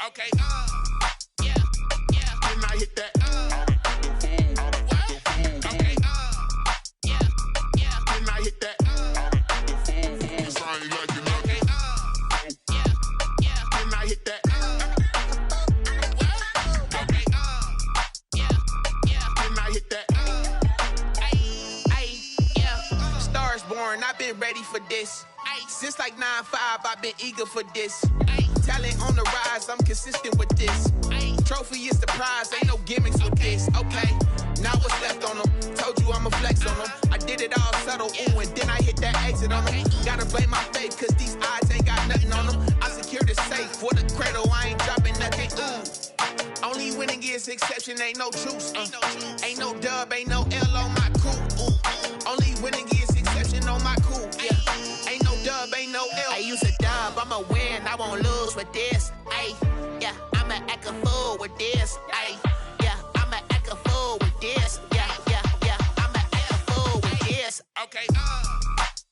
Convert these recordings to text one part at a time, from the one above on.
Okay. Yeah. Didn't I hit that? What? Okay. Yeah. Didn't I hit that? Cause I ain't like it. Okay. Yeah. Didn't I hit that? What? Okay. Yeah. Didn't I hit that? Yeah. Stars born. I've been ready for this. Since like 9-5, I've been eager for this. Talent on the rise, I'm consistent with this. Trophy is the prize, ain't no gimmicks with this. Okay, now what's left on them? Told you I'ma flex on them. I did it all subtle, ooh, and then I hit that exit on them. Gotta blame my faith, cause these odds ain't got nothing on them. I secure the safe for the cradle, I ain't dropping nothing, ooh. Only winning is exception, ain't no truce. Ain't no dub, ain't no L on my crew. Only winning is exception on my crew, yeah. Ain't no dub, ain't no L. I use a dub, I'ma win, I won't lose with this. Ay, yeah, I'ma act a fool with this. Ay, yeah, I'ma act a fool with this. Yeah, I'ma act a fool with this. Okay,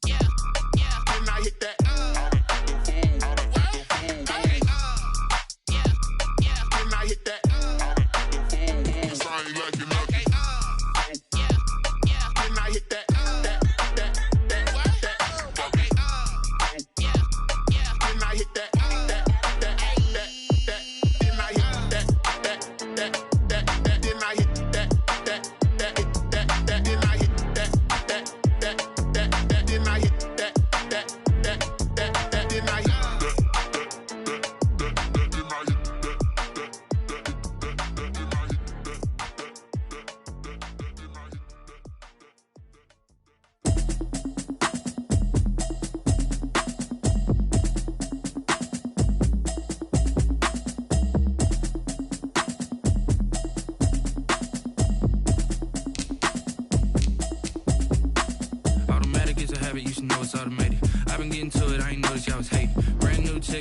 yeah, didn't I hit that? What? Okay, yeah, didn't I hit that? Cause I ain't like it. Okay, yeah, didn't I hit that?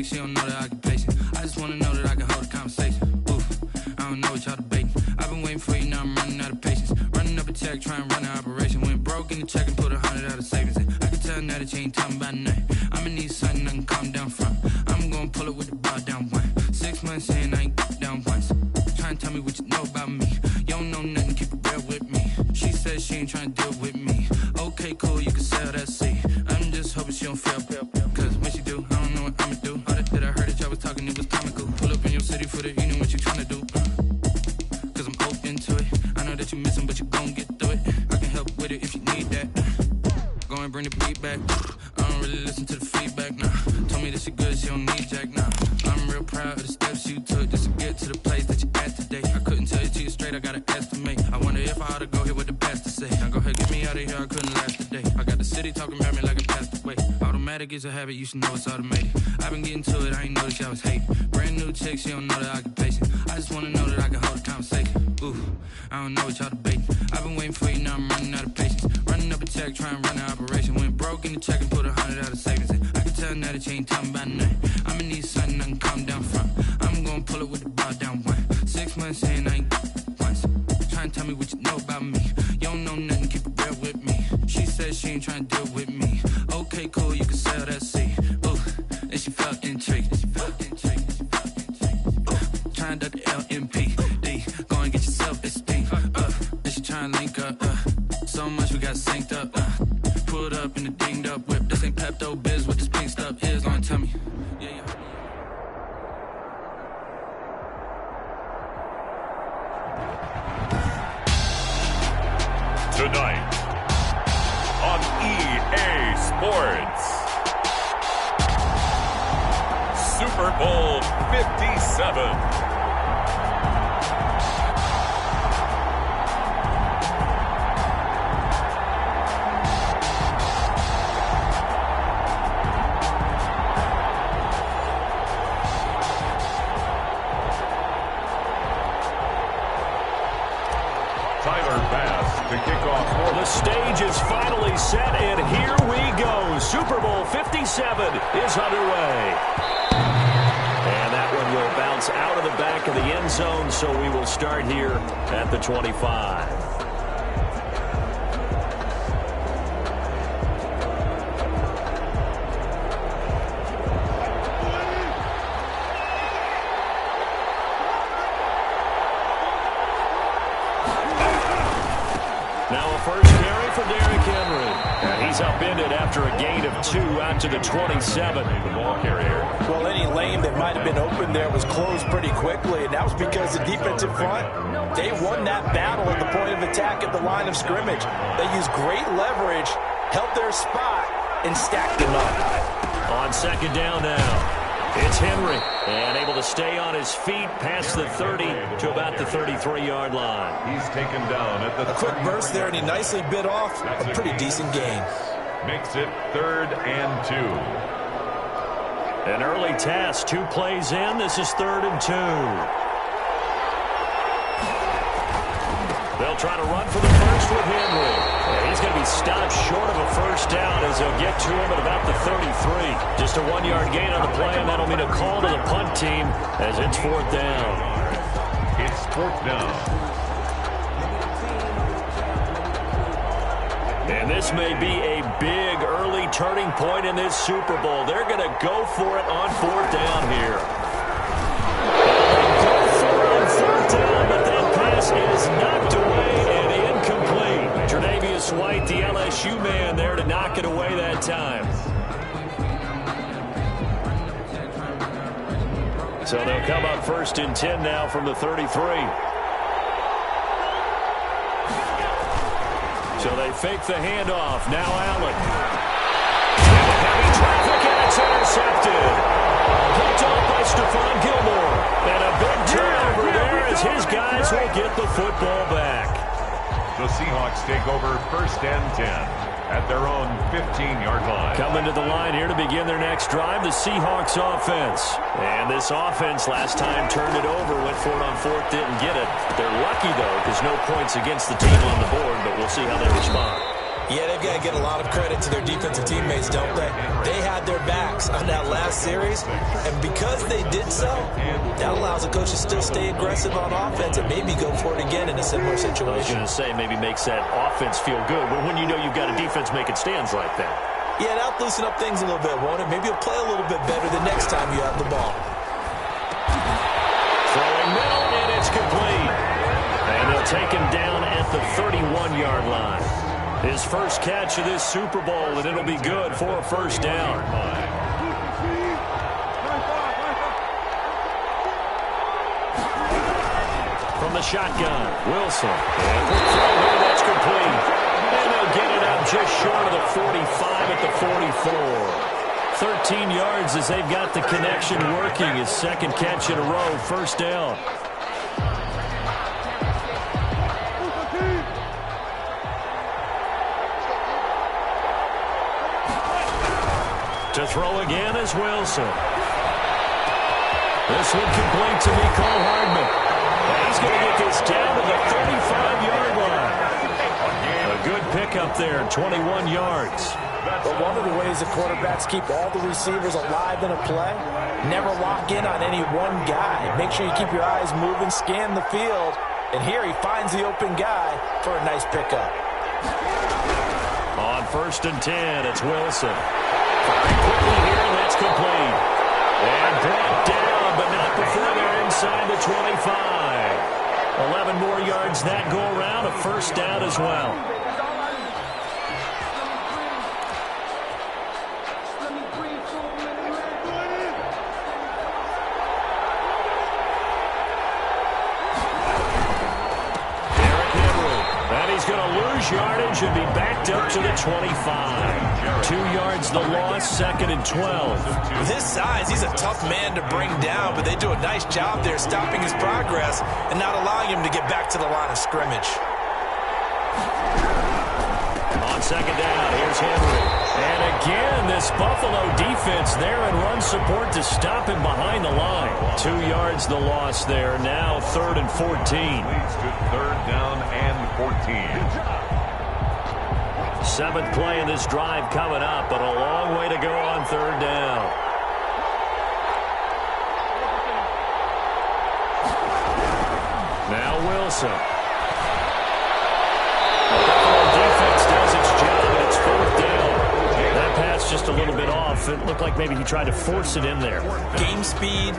She don't know the occupation. I just wanna know that I can hold a conversation. Oof, I don't know what y'all debating. I've been waiting for you, now I'm running out of patience. Running up a check, trying to run an operation. Went broke in the check and put 100 out of savings in. I can tell now that you ain't talking about nothing. I'ma need something I can calm down from. I'm gonna pull it with the bar down one. 6 months in, I ain't down once. Trying to tell me what you know about me. You don't know nothing, keep it real with me. She says she ain't trying to deal with me. Okay, cool, you can sell that seat. I'm just hoping she don't fail. Cause when she do, I don't know what I'ma do. That I heard that y'all was talking, it was comical. Pull up in your city for the evening, what you tryna do? Cause I'm open to it. I know that you missing, but you gon' get through it. I can help with it if you need that. Go and bring the beat back. I don't really listen to the feedback, nah. Told me that she good, she don't need jack, nah. I'm real proud of the steps you took just to get to the place that you at today. I couldn't tell you to you straight, I gotta estimate. I wonder if I ought to go here with the best to say. Now go ahead, get me out of here, I couldn't last today. I got the city talking about me like I passed away. Automatic is a habit, you should know it's automated. I've been getting to it, I ain't noticed y'all was hating. Brand new chick, she don't know the occupation. I just wanna know that I can hold a conversation. Ooh, I don't know what y'all debating. I've been waiting for you, now I'm running out of patience. Running up a check, trying to run an operation. Went broke in the check and put 100 out of savings in. I can tell now that you ain't talking about nothing. I'ma need something I can calm down from. I'm gonna pull it with the bar down one. 6 months in, I ain't once. Trying to tell me what you know about me. You don't know nothing, keep it real with me. She says she ain't trying to deal with me. Okay, cool, you can sell that seat. Ooh, and she felt intrigued. Trying to duck the LMPD. Go and get your self-esteem. And she trying to link up. So much we got synced up. Pulled up in the dinged up whip. This ain't Pepto-Biz, what this pink stuff is. Gonna tell me. Yeah. Tonight on EA Sports, Super Bowl 57. The stage is finally set, and here we go. Super Bowl 57 is underway. And that one will bounce out of the back of the end zone, so we will start here at the 25. upended after a gain of 2 out to the 27. The ball carrier. Well, any lane that might have been open there was closed pretty quickly, and that was because the defensive front, they won that battle at the point of attack at the line of scrimmage. They used great leverage, held their spot, and stacked them up. On second down now. It's Henry, and able to stay on his feet past the 30 to about the 33-yard line. He's taken down at the A quick burst there, and he nicely bit off a pretty decent gain. Makes it 3rd and 2. An early task, 2 plays in. This is 3rd and 2. They'll try to run for the first with Henry. And he's going to be stopped short of a first down as they'll get to him at about the 33. Just a 1-yard gain on the play, and that'll mean a call to the punt team as it's 4th down. It's 4th down. And this may be a big early turning point in this Super Bowl. They're going to go for it on 4th down here. They go for it on 4th down, but that pass is knocked away and incomplete. Tre'Davious White, the LSU man, there to knock it away that time. So they'll come up 1st and 10 now from the 33. So they fake the handoff. Now Allen. Heavy traffic, and it's intercepted. Picked off by Stephon Gilmore. And a big turnover there as his guys will get the football back. The Seahawks take over 1st and 10 at their own 15-yard line. Coming to the line here to begin their next drive, the Seahawks offense. And this offense last time turned it over, went for it on 4th, didn't get it. They're lucky, though, because no points against the team on the board, but we'll see how they respond. Yeah, they've got to get a lot of credit to their defensive teammates, don't they? They had their backs on that last series, and because they did so, that allows the coach to still stay aggressive on offense and maybe go for it again in a similar situation. I was going to say maybe makes that offense feel good, but when you know you've got a defense making stands like that. Yeah, that'll loosen up things a little bit, won't it? Maybe you'll play a little bit better the next time you have the ball. Throwing middle, and it's complete. And they'll take him down at the 31-yard line. His first catch of this Super Bowl, and it'll be good for a first down. From the shotgun, Wilson. And quick throw here, that's complete. And they'll get it up just short of the 45 at the 44. 13 yards as they've got the connection working. His second catch in a row, first down. To throw again is Wilson. This one complete to Mecole Hardman. He's going to get this down to the 35-yard line. A good pickup there, 21 yards. But one of the ways the quarterbacks keep all the receivers alive in a play, never lock in on any one guy. Make sure you keep your eyes moving, scan the field, and here he finds the open guy for a nice pickup. On 1st and 10, it's Wilson. Firing quickly here, and that's complete. And brought down, but not before they're inside the 25. 11 more yards that go around, a first down as well. He's going to lose yardage and be backed up to the 25. 2 yards the loss, 2nd and 12. With his size, he's a tough man to bring down, but they do a nice job there stopping his progress and not allowing him to get back to the line of scrimmage. On second down, here's Henry. And again, this Buffalo defense there in run support to stop him behind the line. 2 yards the loss there. Now 3rd and 14. Leads to 3rd down and 14. 7th play in this drive coming up, but a long way to go on 3rd down. Now Wilson. The Buffalo defense does its job, and it's 4th down. That pass just a a little bit off. It looked like maybe he tried to force it in there. Game speed,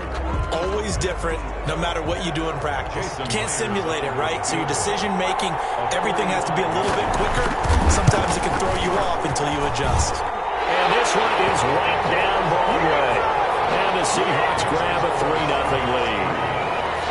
always different, no matter what you do in practice. You can't simulate it, right? So your decision-making, everything has to be a little bit quicker. Sometimes it can throw you off until you adjust. And this one is whacked down Broadway. And the Seahawks grab a 3-0 lead.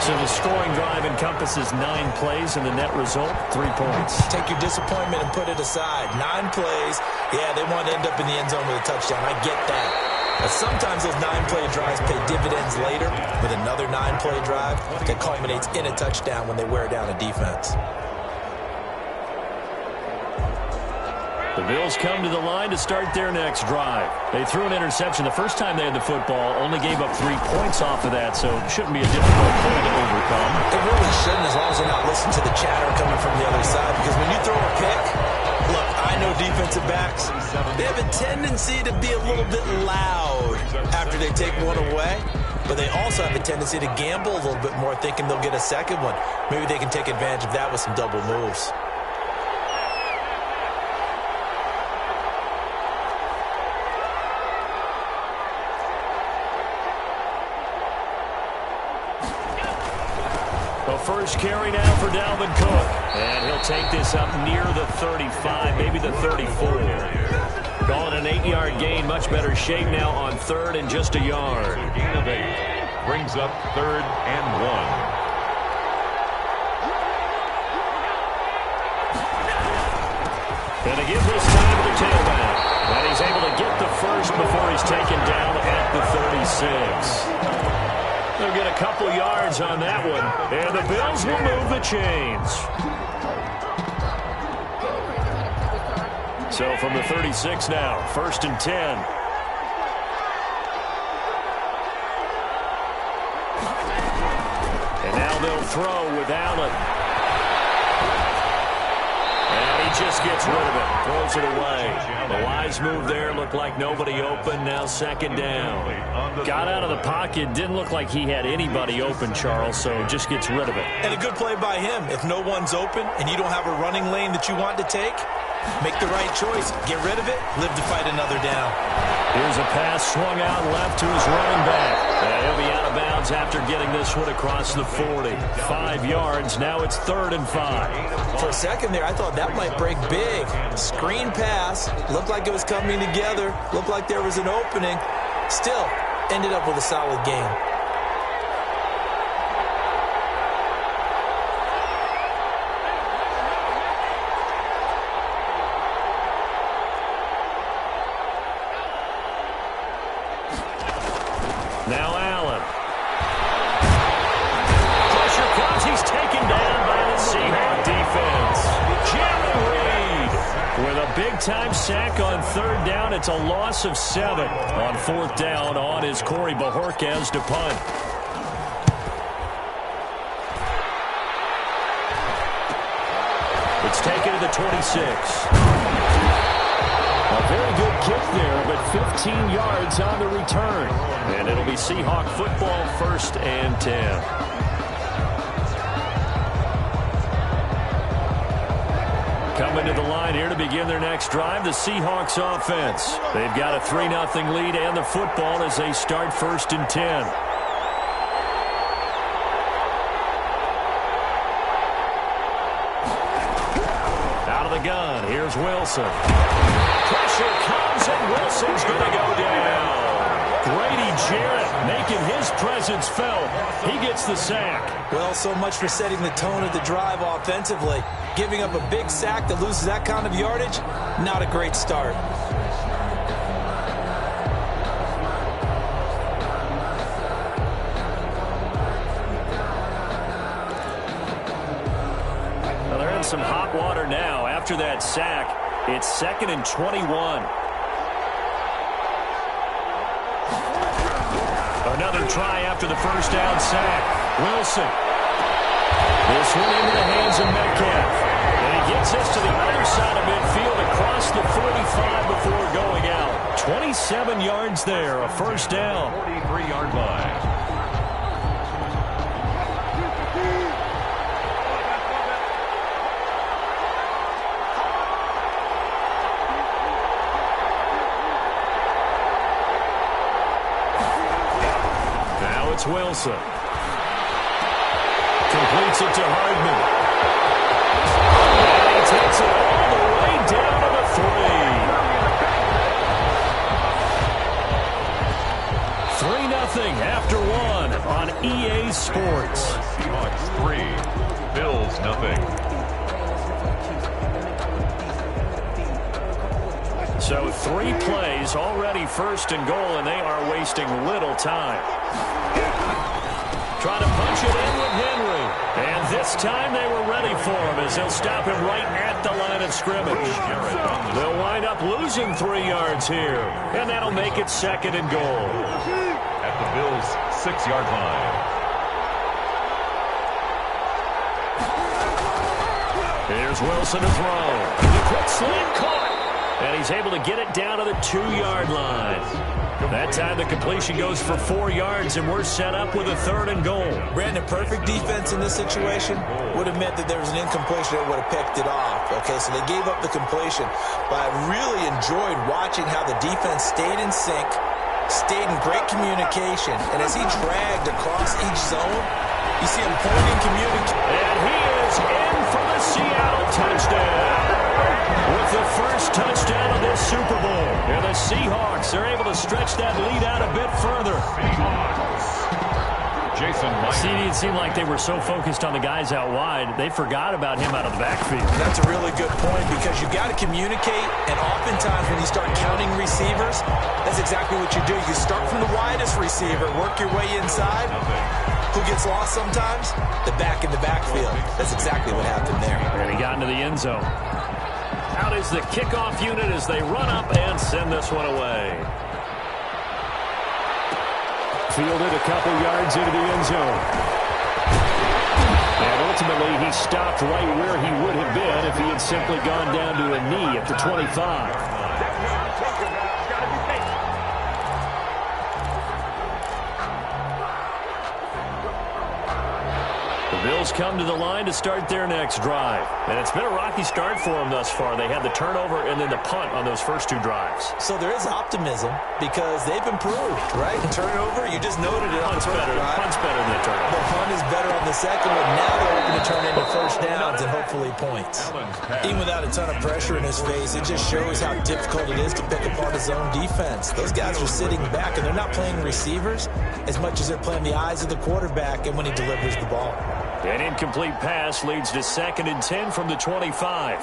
So the scoring drive encompasses 9 plays, and the net result, 3 points. Take your disappointment and put it aside. 9 plays. Yeah, they want to end up in the end zone with a touchdown. I get that. But sometimes those 9-play drives pay dividends later with another 9-play drive that culminates in a touchdown when they wear down a defense. The Bills come to the line to start their next drive. They threw an interception the first time they had the football, only gave up 3 points off of that, so it shouldn't be a difficult play to overcome. It really shouldn't, as long as they're not listening to the chatter coming from the other side, because when you throw a pick, look, I know defensive backs, they have a tendency to be a little bit loud after they take one away, but they also have a tendency to gamble a little bit more, thinking they'll get a second one. Maybe they can take advantage of that with some double moves. First carry now for Dalvin Cook. And he'll take this up near the 35, maybe the 34. Calling an 8-yard gain, much better shape now on 3rd and just a yard. Gain of 8 brings up 3rd and 1. And again this time to the tailback. And he's able to get the first before he's taken down at the 36. They'll get a couple yards on that one, and the Bills will move the chains. So from the 36 now, 1st and 10. And now they'll throw with Allen. Just gets rid of it, throws it away. The wise move there, looked like nobody open, now 2nd down. Got out of the pocket, didn't look like he had anybody open, Charles, so just gets rid of it. And a good play by him. If no one's open and you don't have a running lane that you want to take, make the right choice, get rid of it, live to fight another down. Here's a pass swung out left to his running back. And he'll be out of bounds after getting this one across the 40. 5 yards, now it's 3rd and 5. For a second there, I thought that might break big. Screen pass, looked like it was coming together, looked like there was an opening. Still, ended up with a solid game. Now Allen. Pressure comes. He's taken down by the Seahawks defense. Jerry Reed with a big-time sack on 3rd down. It's a loss of 7. On 4th down, on is Corey Bojorquez to punt. It's taken to the 26. A very good kick there, but 15 yards on the return. And it'll be Seahawk football, 1st and 10. Coming to the line here to begin their next drive, the Seahawks offense. They've got a 3-0 lead and the football as they start 1st and 10. Out of the gun, here's Wilson. Pressure comes, and Wilson's going to go down. Grady Jarrett making his presence felt. He gets the sack. Well, so much for setting the tone of the drive offensively. Giving up a big sack that loses that kind of yardage, not a great start. Well, they're in some hot water now after that sack. It's 2nd and 21. Another try after the first down sack. Wilson. This one into the hands of Metcalf. And he gets us to the other side of midfield across the 45 before going out. 27 yards there, a 1st down. 43-yard line. it's Wilson. Completes it to Hardman. And he takes it all the way down to the 3. 3-0 after 1 on EA Sports. Seahawks 3, Bills nothing. So 3 plays, already 1st and goal, and they are wasting little time. Trying to punch it in with Henry. And this time they were ready for him as they'll stop him right at the line of scrimmage. They'll wind up losing 3 yards here, and that'll make it 2nd and goal. At the Bills' 6-yard line. Here's Wilson to throw. The quick slant caught. And he's able to get it down to the 2-yard line. That time the completion goes for 4 yards, and we're set up with a 3rd and goal. Brandon, perfect defense in this situation would have meant that there was an incompletion that would have picked it off. Okay, so they gave up the completion. But I really enjoyed watching how the defense stayed in sync, stayed in great communication. And as he dragged across each zone, you see him pointing, communicating. And he is in for the Seattle touchdown. With the first touchdown of this Super Bowl. And the Seahawks are able to stretch that lead out a bit further. Jason Myers. See, it seemed like they were so focused on the guys out wide, they forgot about him out of the backfield. That's a really good point because you got to communicate, and oftentimes when you start counting receivers, that's exactly what you do. You start from the widest receiver, work your way inside. Who gets lost sometimes? The back in the backfield. That's exactly what happened there. And he got into the end zone. Out is the kickoff unit as they run up and send this one away. Fielded a couple yards into the end zone. And ultimately, he stopped right where he would have been if he had simply gone down to a knee at the 25. Bills come to the line to start their next drive. And it's been a rocky start for them thus far. They had the turnover and then the punt on those first 2 drives. So there is optimism because they've improved, right? Turnover, you just noted it on the first drive. Punt's better than the turnover. The punt is better on the second one. Now they're looking to turn into first downs and hopefully points. Even without a ton of pressure in his face, it just shows how difficult it is to pick apart his own defense. Those guys are sitting back, and they're not playing receivers as much as they're playing the eyes of the quarterback and when he delivers the ball. An incomplete pass leads to 2nd and 10 from the 25.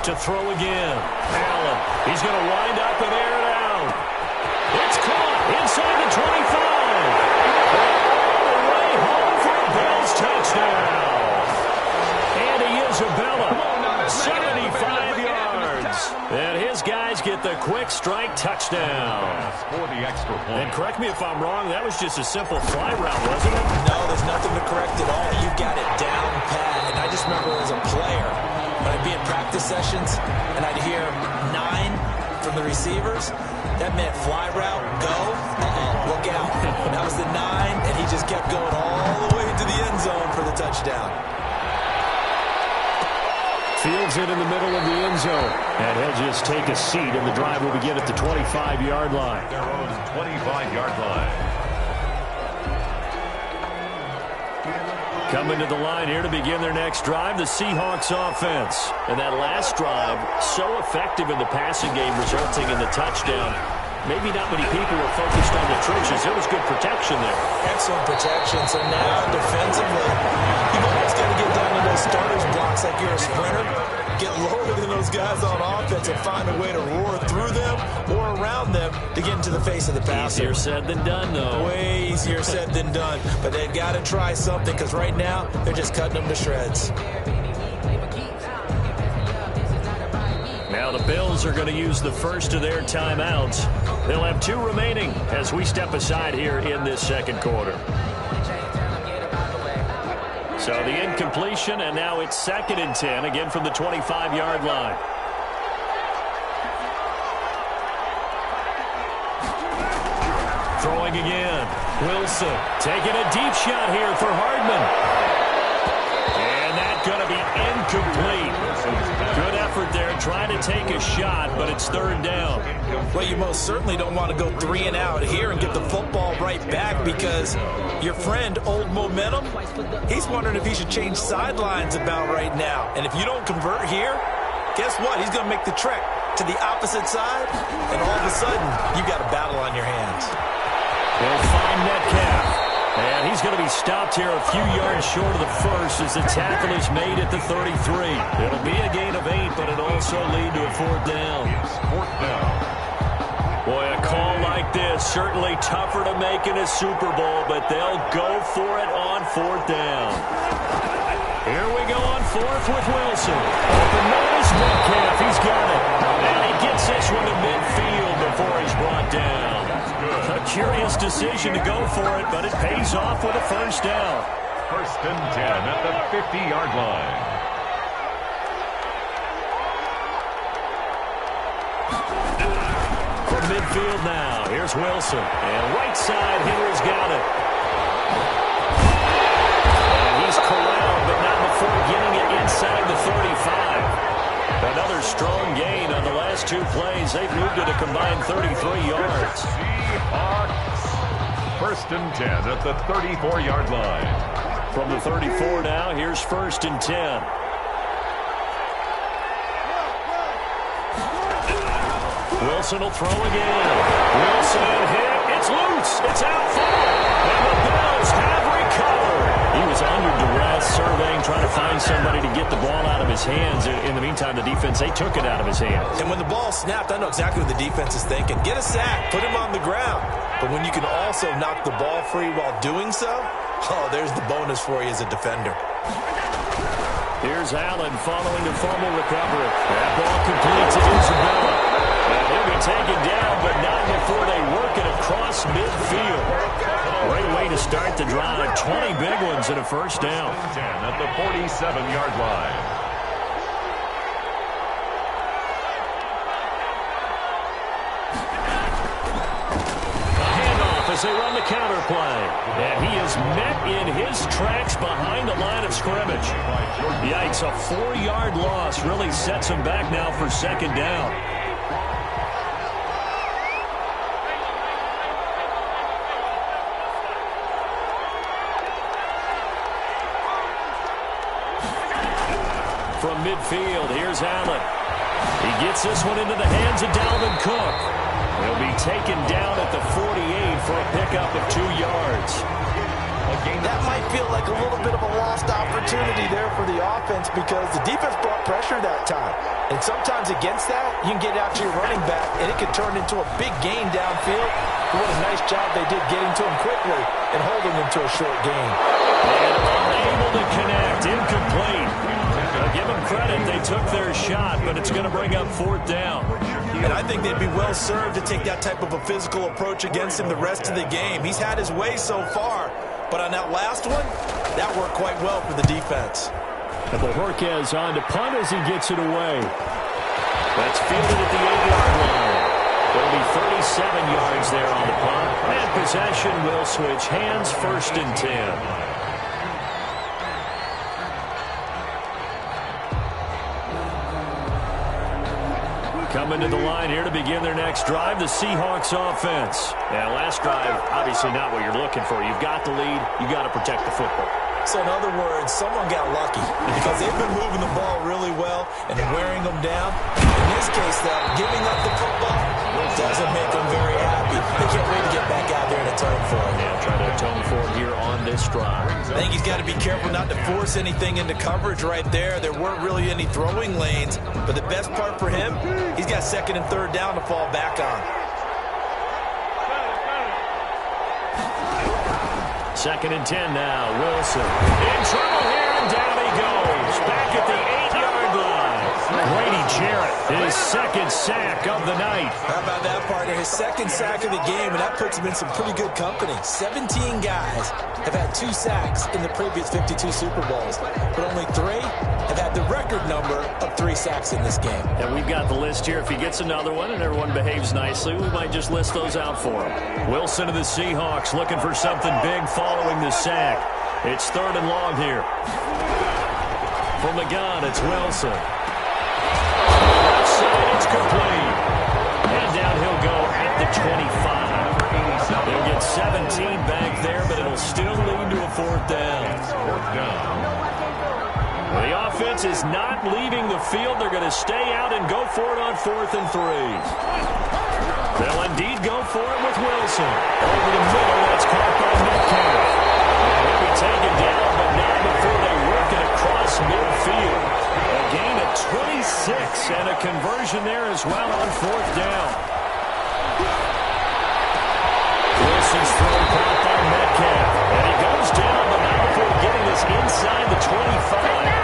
To throw again. Allen. He's going to wind up and air it out. It's caught inside the 25. All the way home for a Bills touchdown. Andy Isabella. 75 yards. And his guys get the quick strike touchdown. For the extra point. And correct me if I'm wrong, that was just a simple fly route, wasn't it? No, there's nothing to correct at all. You got it down pat. And I just remember as a player, when I'd be in practice sessions and I'd hear 9 from the receivers, that meant fly route, go, look out. That was the 9, and he just kept going all the way to the end zone for the touchdown. Fields it in the middle of the end zone. And he'll just take a seat, and the drive will begin at the 25-yard line. Their own 25-yard line. Coming to the line here to begin their next drive, the Seahawks offense. And that last drive, so effective in the passing game, resulting in the touchdown. Maybe not many people were focused on the trenches. There was good protection there. Excellent protection. So now, defensively, you've almost got to get down to those starters blocks like you're a sprinter. Get lower than those guys on offense and find a way to roar through them or around them to get into the face of the passer. Easier said than done, though. Way easier said than done. But they've got to try something because right now, they're just cutting them to shreds. Now the Bills are going to use the first of their timeouts. They'll have 2 remaining as we step aside here in this second quarter. So the incompletion, and now it's 2nd and 10, again from the 25-yard line. Throwing again. Wilson taking a deep shot here for Hardman. incomplete. Good effort there, trying to take a shot, but it's third down. Well, you most certainly don't want to go 3 and out here and get the football right back, because your friend, Old Momentum, he's wondering if he should change sidelines about right now. And if you don't convert here, guess what? He's going to make the trek to the opposite side, and all of a sudden, you've got a battle on your hands. They'll find Metcalf. And he's going to be stopped here a few yards short of the first as the tackle is made at the 33. It'll be a gain of 8, but it'll also lead to a fourth down. Boy, a call like this, certainly tougher to make in a Super Bowl, but they'll go for it on fourth down. Here we go on fourth with Wilson. Open notice, Metcalf, he's got it. And he gets this one to midfield before he's brought down. A curious decision to go for it, but it pays off with a first down. First and 10 at the 50-yard line. From midfield now, here's Wilson. And right side, Henry's got it. And he's corralled, but not before getting it inside the 35. Another strong gain on the last 2 plays. They've moved it a combined 33 yards. Seahawks. First and 10 at the 34-yard line. From the 34 now, here's first and 10. Wilson will throw again. Wilson hit. It's loose. It's out far. And the Bills have recovered. He was under duress, surveying, trying to find somebody to get the ball out of his hands. In the meantime, the defense, they took it out of his hands. And when the ball snapped, I know exactly what the defense is thinking. Get a sack. Put him on the ground. But when you can also knock the ball free while doing so, oh, there's the bonus for you as a defender. Here's Allen following the fumble recovery. That ball completes to Isabella. And he'll be taken down, but not before they work it across midfield. Great way to start the drive. 20 big ones and a first down. 10 at the 47-yard line. As they run the counter play. And he is met in his tracks behind the line of scrimmage. Yikes, a 4-yard loss really sets him back now for second down. From midfield, here's Allen. He gets this one into the hands of Dalvin Cook. He'll be taken down at the 48 for a pickup of 2 yards. That might feel like a little bit of a lost opportunity there for the offense, because the defense brought pressure that time. And sometimes against that, you can get out to your running back, and it can turn into a big gain downfield. What a nice job they did getting to him quickly and holding him to a short gain. And unable to connect, incomplete. Give them credit, they took their shot, but it's going to bring up fourth down. And I think they'd be well served to take that type of a physical approach against him the rest of the game. He's had his way so far, but on that last one, that worked quite well for the defense. And Bojorquez on to punt as he gets it away. That's fielded at the 8-yard line. There'll be 37 yards there on the punt. And possession will switch hands, first and 10. Coming to the line here to begin their next drive, the Seahawks offense. Yeah, last drive, obviously not what you're looking for. You've got the lead. You've got to protect the football. So in other words, someone got lucky, because they've been moving the ball really well and wearing them down. In this case, though, giving up the football doesn't make them very happy. They can't wait to get back out there and atone for it. Yeah, try to atone for it here on this drive. I think he's got to be careful not to force anything into coverage right there. There weren't really any throwing lanes, but the best part for him, he's got second and third down to fall back on. Second and 10 now. Wilson in trouble here, and down he goes. Back at the 8-yard line. Grady Jarrett, his second sack of the night. How about that, partner? His second sack of the game, and that puts him in some pretty good company. 17 guys have had 2 sacks in the previous 52 Super Bowls, but only 3 have had the record number of 3 sacks in this game. And we've got the list here. If he gets another one and everyone behaves nicely, we might just list those out for him. Wilson of the Seahawks looking for something big following the sack. It's third and long here. From the gun, it's Wilson. Left side, it's complete. And down he'll go at the 25. They'll get 17 back there, but it'll still lead to a fourth down. The offense is not leaving the field. They're going to stay out and go for it on 4th and 3. They'll indeed go for it with Wilson. Over the middle, that's caught by Metcalf. And he'll be taken down, but not before they work it across midfield. A gain of 26 and a conversion there as well on 4th down. Wilson's throw caught by Metcalf. And he goes down, but not before getting this inside the 25.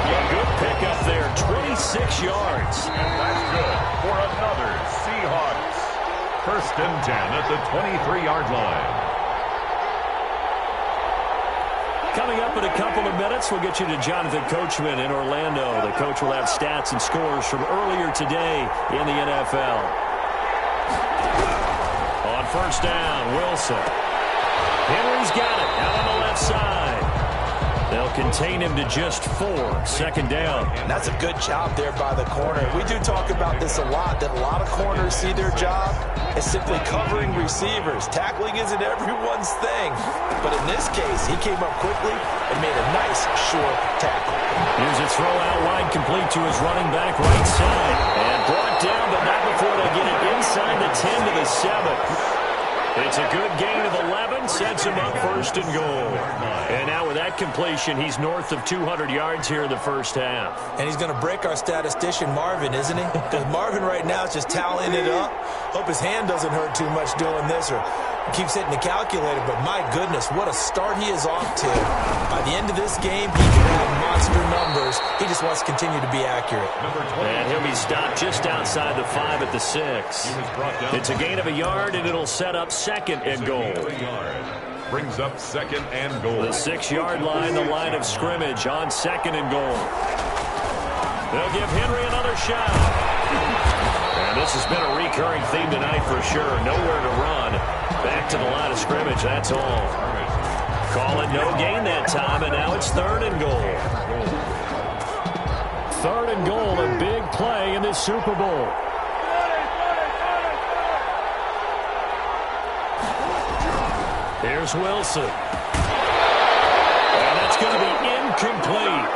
A good pickup there, 26 yards. And that's good for another Seahawks. 1st and 10 at the 23-yard line. Coming up in a couple of minutes, we'll get you to Jonathan Coachman in Orlando. The coach will have stats and scores from earlier today in the NFL. On 1st down, Wilson. Henry's got it out on the left side. They'll contain him to just 4. 2nd down. And that's a good job there by the corner. We do talk about this a lot, that a lot of corners see their job as simply covering receivers. Tackling isn't everyone's thing. But in this case, he came up quickly and made a nice, short tackle. Here's a throw out wide, complete to his running back right side. And brought down, but not before they get it inside the 10 to the 7. It's a good gain of 11, sets him up 1st and goal. And now with that completion, he's north of 200 yards here in the 1st half. And he's going to break our statistician Marvin, isn't he? Because Marvin right now is just tallying it up. Hope his hand doesn't hurt too much doing this or keeps hitting the calculator. But my goodness, what a start he is off to. By the end of this game, he can have monster numbers. He just wants to continue to be accurate. And he'll be stopped just outside the 5 at the 6. It's a gain of a yard, and it'll set up 2nd and goal. Brings up 2nd and goal. The 6-yard line, the line of scrimmage on 2nd and goal. They'll give Henry another shot. And this has been a recurring theme tonight for sure. Nowhere to run. Back to the line of scrimmage, that's all. Call it no gain that time, and now it's 3rd and goal. 3rd and goal, a big play in this Super Bowl. Here's Wilson. And that's going to be incomplete.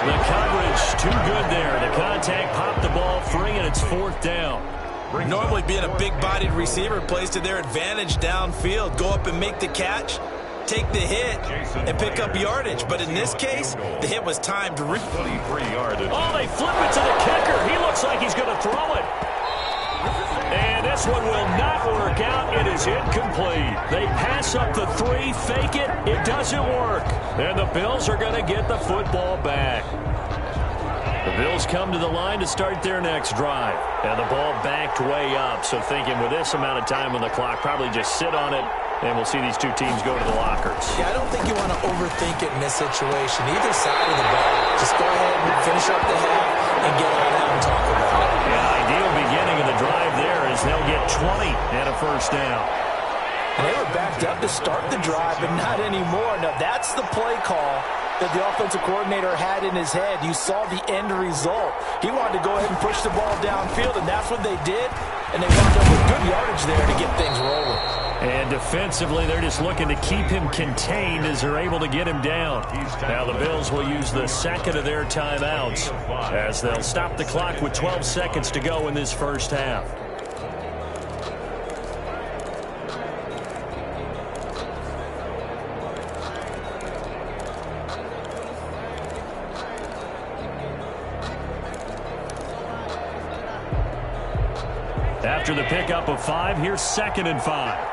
The coverage too good there. The contact popped the ball free, and it's 4th down. Normally being a big-bodied receiver plays to their advantage downfield. Go up and make the catch, take the hit, and pick up yardage. But in this case, the hit was timed. 23 yardage. Oh, they flip it to the kicker. He looks like he's going to throw it. And this one will not work out. It is incomplete. They pass up the 3, fake it. It doesn't work. And the Bills are going to get the football back. The Bills come to the line to start their next drive. And the ball backed way up. So thinking with this amount of time on the clock, probably just sit on it, and we'll see these two teams go to the lockers. Yeah, I don't think you want to overthink it in this situation. Either side of the ball. Just go ahead and finish up the half and get on out and talk about it. Yeah, ideal beginning of the drive there is they'll get 20 and a 1st down. And they were backed up to start the drive, but not anymore. Now, that's the play call that the offensive coordinator had in his head. You saw the end result. He wanted to go ahead and push the ball downfield, and that's what they did. And they wound up with good yardage there to get things rolling. And defensively, they're just looking to keep him contained as they're able to get him down. Now the Bills will use the 2nd of their timeouts as they'll stop the clock with 12 seconds to go in this 1st half. After the pickup of 5, here's 2nd and 5.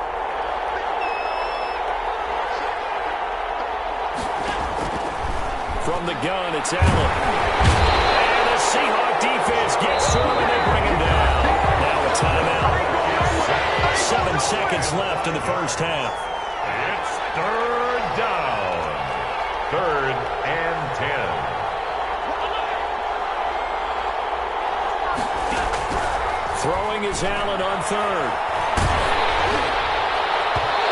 From the gun, it's Allen. And the Seahawk defense gets to him, and they bring him down. Now a timeout. 7 seconds left in the 1st half. It's 3rd down. 3rd and 10. Throwing is Allen on 3rd.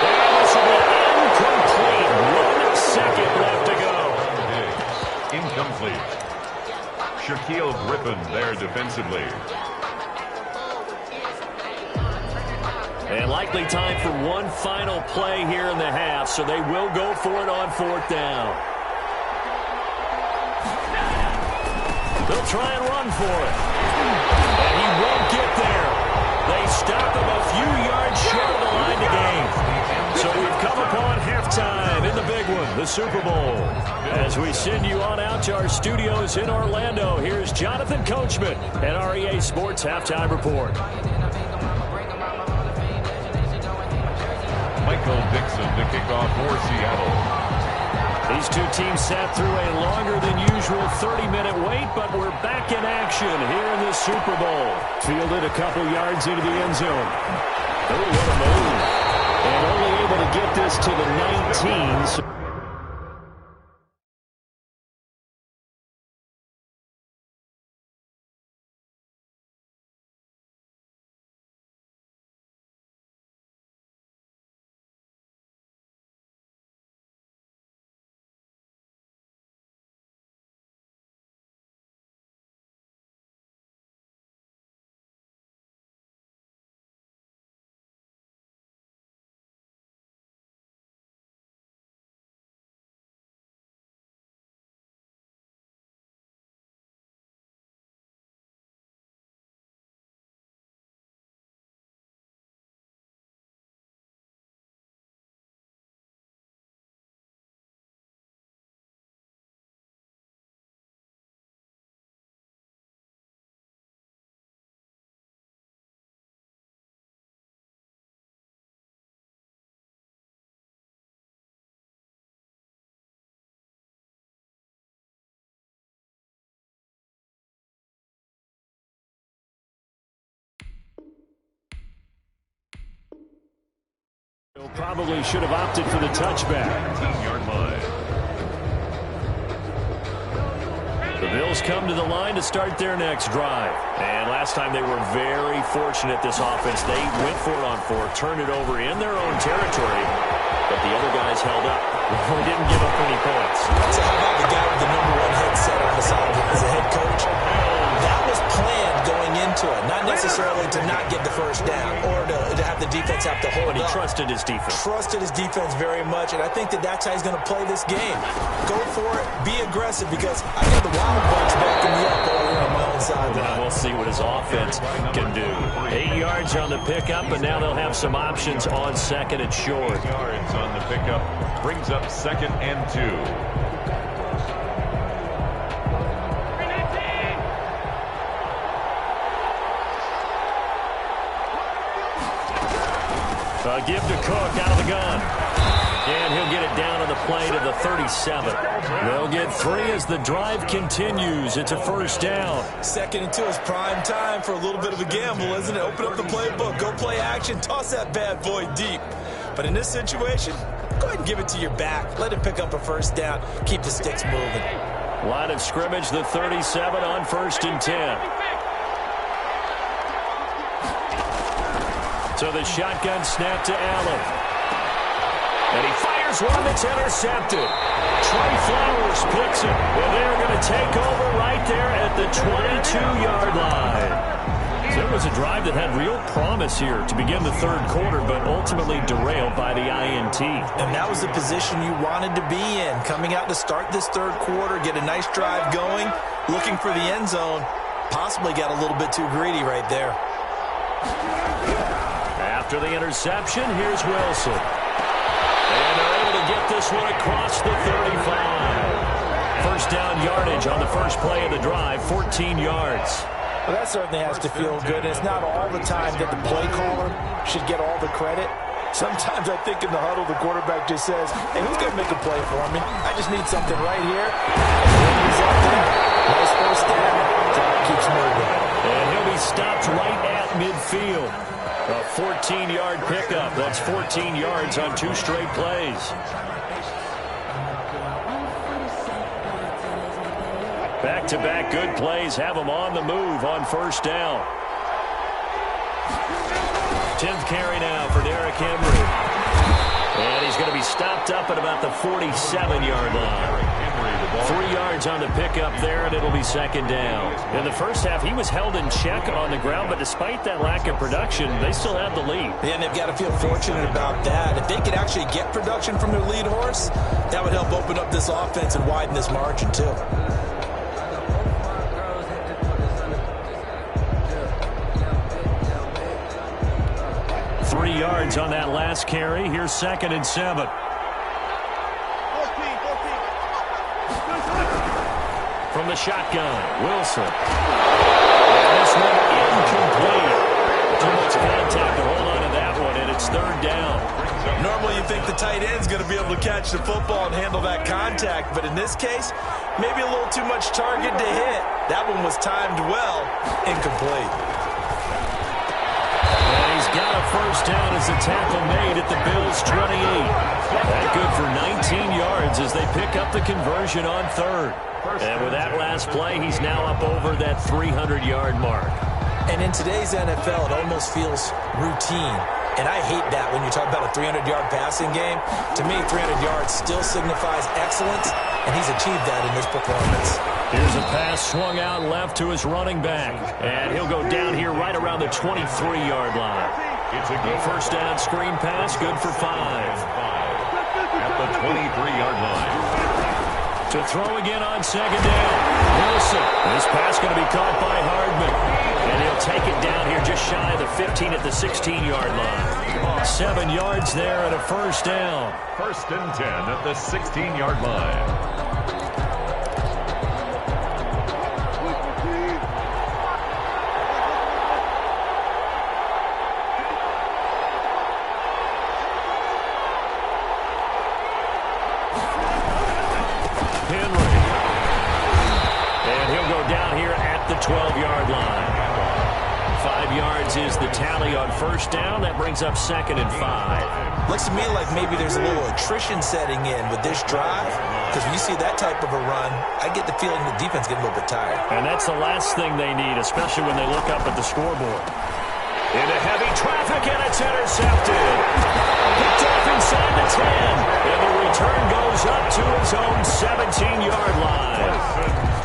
And this will be incomplete. 1 second left to go. complete. Shaquille Griffin there defensively. And likely time for one final play here in the half, so they will go for it on 4th down. They'll try and run for it. And he won't get there. They stop him a few yards short of the line to gain. So we've come upon halftime in the big one, the Super Bowl. As we send you on out to our studios in Orlando, here's Jonathan Coachman at our EA Sports Halftime Report. Michael Dixon to kick off for Seattle. These two teams sat through a longer than usual 30-minute wait, but we're back in action here in the Super Bowl. Fielded a couple yards into the end zone. Oh, what a move. And only able to get this to the 19. Probably should have opted for the touchback. 10-yard line. The Bills come to the line to start their next drive. And last time they were very fortunate, this offense. They went for it on 4th, turned it over in their own territory, but the other guys held up. They didn't give up any points. So how about the guy with the #1 headset on the sideline as a head coach? That was planned going into it, not necessarily to not get the first down or to have the defense have to hold But he up. trusted his defense. Trusted his defense very much, and I think that's how he's going to play this game. Go for it, be aggressive, because I got the Wild Bucks backing me up over here on my own sideline. We'll see what his offense can do. 8 yards on the pickup, but now they'll have some options on 2nd and short. 8 yards on the pickup brings up 2nd and 2. Give to Cook out of the gun. And he'll get it down on the play to the 37. They'll get 3 as the drive continues. It's a 1st down. 2nd and 2 is prime time for a little bit of a gamble, isn't it? Open up the playbook, go play action, toss that bad boy deep. But in this situation, go ahead and give it to your back. Let him pick up a 1st down. Keep the sticks moving. Line of scrimmage, the 37 on 1st and 10. So the shotgun snap to Allen. And he fires one that's intercepted. Trey Flowers picks it. And they're going to take over right there at the 22-yard line. So it was a drive that had real promise here to begin the 3rd quarter, but ultimately derailed by the INT. And that was the position you wanted to be in. Coming out to start this 3rd quarter, get a nice drive going, looking for the end zone. Possibly got a little bit too greedy right there. After the interception, here's Wilson. And they're able to get this one across the 35. 1st down yardage on the first play of the drive, 14 yards. Well, that certainly has to feel good. It's not all the time that the play caller should get all the credit. Sometimes I think in the huddle, the quarterback just says, hey, who's going to make a play for me? I just need something right here. And he's up there. Nice 1st down. Clock keeps moving. And he'll be stopped right at midfield. A 14-yard pickup. That's 14 yards on 2 straight plays. Back-to-back good plays have them on the move on 1st down. 10th carry now for Derrick Henry. And he's going to be stopped up at about the 47-yard line. 3 yards yards on the pickup there, and it'll be second down. In the first half, he was held in check on the ground, but despite that lack of production, they still have the lead. Yeah, and they've got to feel fortunate about that. If they could actually get production from their lead horse, that would help open up this offense and widen this margin, too. Yards on that last carry. Here's second and 7. From the shotgun, Wilson. And this one incomplete. Too much contact to hold on to that one, and it's third down. Normally you think the tight end's going to be able to catch the football and handle that contact, but in this case, maybe a little too much target to hit. That one was timed well, incomplete. He's got a first down as the tackle made at the Bills' 28. That good for 19 yards as they pick up the conversion on third. And with that last play, he's now up over that 300-yard mark. And in today's NFL, it almost feels routine. And I hate that when you talk about a 300-yard passing game. To me, 300 yards still signifies excellence, and he's achieved that in this performance. Here's a pass swung out left to his running back. And he'll go down here right around the 23-yard line. It's a first down screen pass, good for 5. At the 23-yard line. To throw again on second down. Wilson. This pass going to be caught by Hardman. And he'll take it down here just shy of the 15 at the 16-yard line. 7 yards there and a first down. First and 10 at the 16-yard line. Down here at the 12-yard line. 5 yards is the tally on first down. That brings up second and 5. Looks to me like maybe there's a little attrition setting in with this drive, because when you see that type of a run, I get the feeling the defense getting a little bit tired. And that's the last thing they need, especially when they look up at the scoreboard. Into heavy traffic, and it's intercepted. Picked off inside the 10. And the return goes up to his own 17-yard line.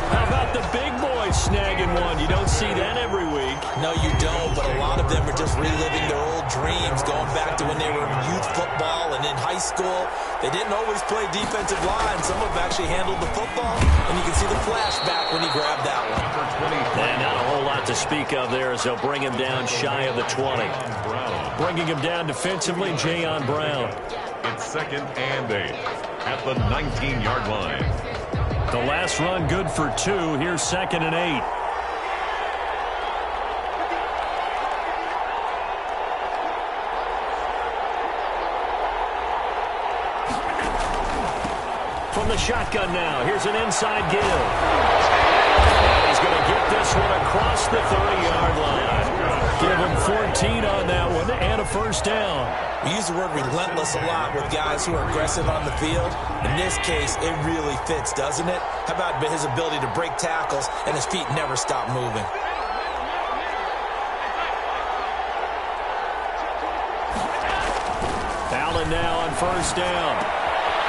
How about the big boys snagging one? You don't see that every week. No, you don't, but a lot of them are just reliving their old dreams, going back to when they were in youth football and in high school. They didn't always play defensive line. Some of them actually handled the football, and you can see the flashback when he grabbed that one. And not a whole lot to speak of there as they'll bring him down shy of the 20. Bringing him down defensively, Jayon Brown. It's second and 8 at the 19-yard line. The last run good for 2. Here's second and 8. From the shotgun now, here's an inside give. And he's going to get this one across the 30-yard line. Give him 14 on that one and a first down. We use the word relentless a lot with guys who are aggressive on the field. In this case, it really fits, doesn't it? How about his ability to break tackles and his feet never stop moving? Allen now on first down.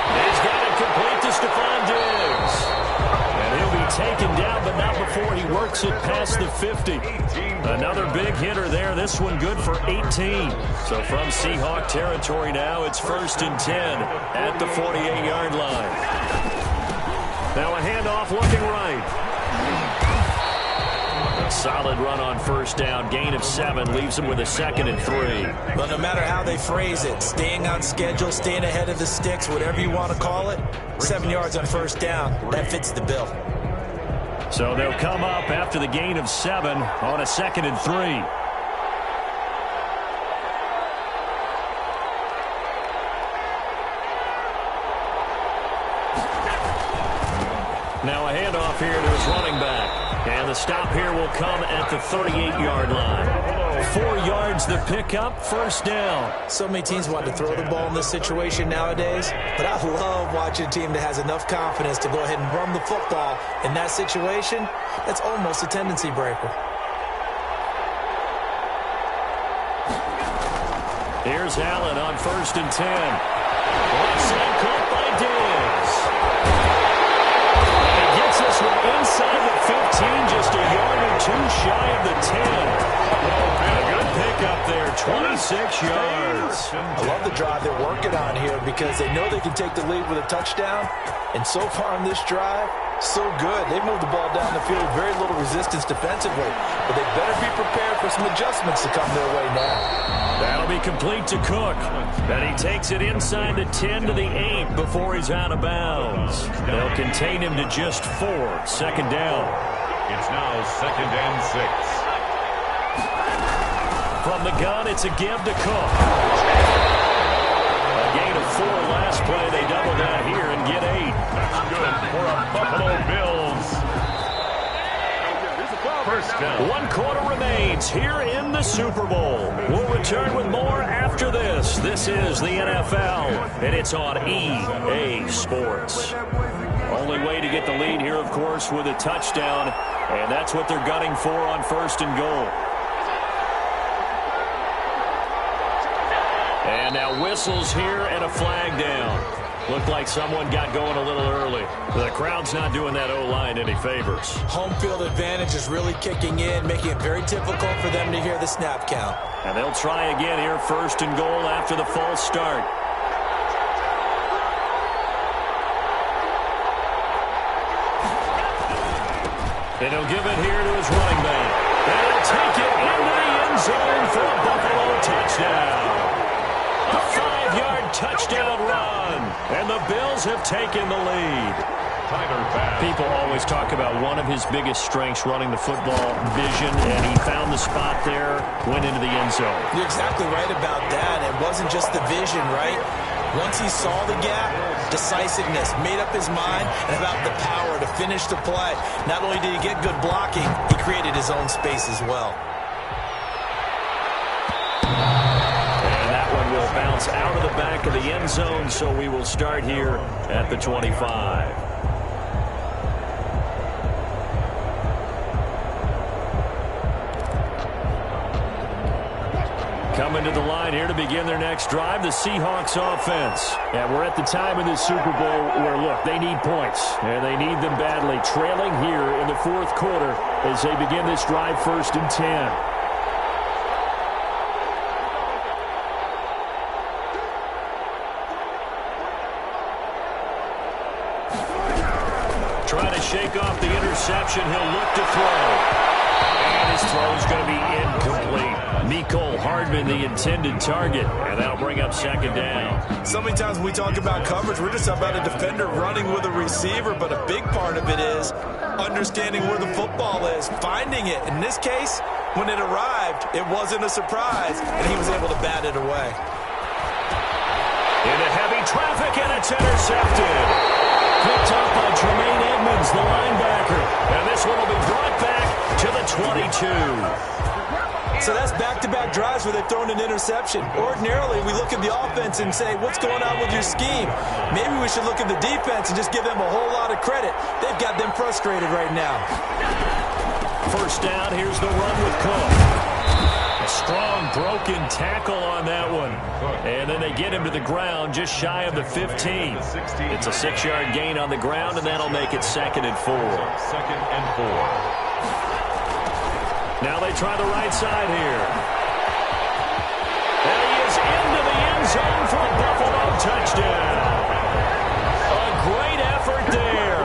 He's got it complete to Stephon Diggs. And he'll be taken down, but not before he works it past the 50. Another big hitter there. This one good for 18. So from Seahawk territory now, it's first and 10 at the 48-yard line. Now a handoff looking right. A solid run on first down. Gain of 7 leaves him with a second and 3. Well, no matter how they phrase it, staying on schedule, staying ahead of the sticks, whatever you want to call it, 7 yards on first down, that fits the bill. So they'll come up after the gain of 7 on a second and 3. Now a handoff here to his running back. And the stop here will come at the 38-yard line. 4 yards the pickup, first down. So many teams want to throw the ball in this situation nowadays, but I love watching a team that has enough confidence to go ahead and run the football. In that situation, that's almost a tendency breaker. Here's Allen on first and 10. Left side caught by Diggs. And he gets shy of the 10. Good pickup there, 26 yards. I love the drive they're working on here because they know they can take the lead with a touchdown. And so far on this drive, so good. They moved the ball down the field with very little resistance defensively. But they better be prepared for some adjustments to come their way now. That'll be complete to Cook. And he takes it inside the 10 to the 8 before he's out of bounds. They'll contain him to just 4. Second down. It's now 2nd and 6. From the gun, it's a give to Cook. A gain of 4 last play. They double down here and get 8. That's good for a Buffalo Bills. First down. 1 quarter remains here in the Super Bowl. We'll return with more after this. This is the NFL, and it's on EA Sports. Only way to get the lead here, of course, with a touchdown, and that's what they're gunning for on 1st and goal. And now whistles here and a flag down. Looked like someone got going a little early. The crowd's not doing that O-line any favors. Home field advantage is really kicking in, making it very difficult for them to hear the snap count. And they'll try again here, 1st and goal after the false start. And he'll give it here to his running back. And he'll take it into the end zone for a Buffalo touchdown. A 5-yard touchdown run. And the Bills have taken the lead. People always talk about one of his biggest strengths running the football, vision, and he found the spot there, went into the end zone. You're exactly right about that. It wasn't just the vision, right? Once he saw the gap, decisiveness, made up his mind, and about the power to finish the play. Not only did he get good blocking, he created his own space as well. And that one will bounce out of the back of the end zone, so we will start here at the 25. Coming to the line here to begin their next drive, the Seahawks offense. And we're at the time in this Super Bowl where, look, they need points, and they need them badly. Trailing here in the 4th quarter as they begin this drive, 1st and 10. Trying to shake off the interception. He'll look to throw. And his throw is going to be incomplete. Mecole Hardman, the intended target, and that'll bring up 2nd down. So many times when we talk about coverage, we're just about a defender running with a receiver, but a big part of it is understanding where the football is, finding it. In this case, when it arrived, it wasn't a surprise, and he was able to bat it away. Into heavy traffic, and it's intercepted. Picked up by Tremaine Edmonds, the linebacker. And this one will be brought back to the 22. So that's back-to-back drives where they've thrown an interception. Ordinarily, we look at the offense and say, what's going on with your scheme? Maybe we should look at the defense and just give them a whole lot of credit. They've got them frustrated right now. 1st down, here's the run with Cook. A strong broken tackle on that one. And then they get him to the ground just shy of the 15. It's a 6-yard gain on the ground, and that'll make it 2nd and 4. 2nd and 4. Now they try the right side here. And he is into the end zone for a Buffalo touchdown. A great effort there.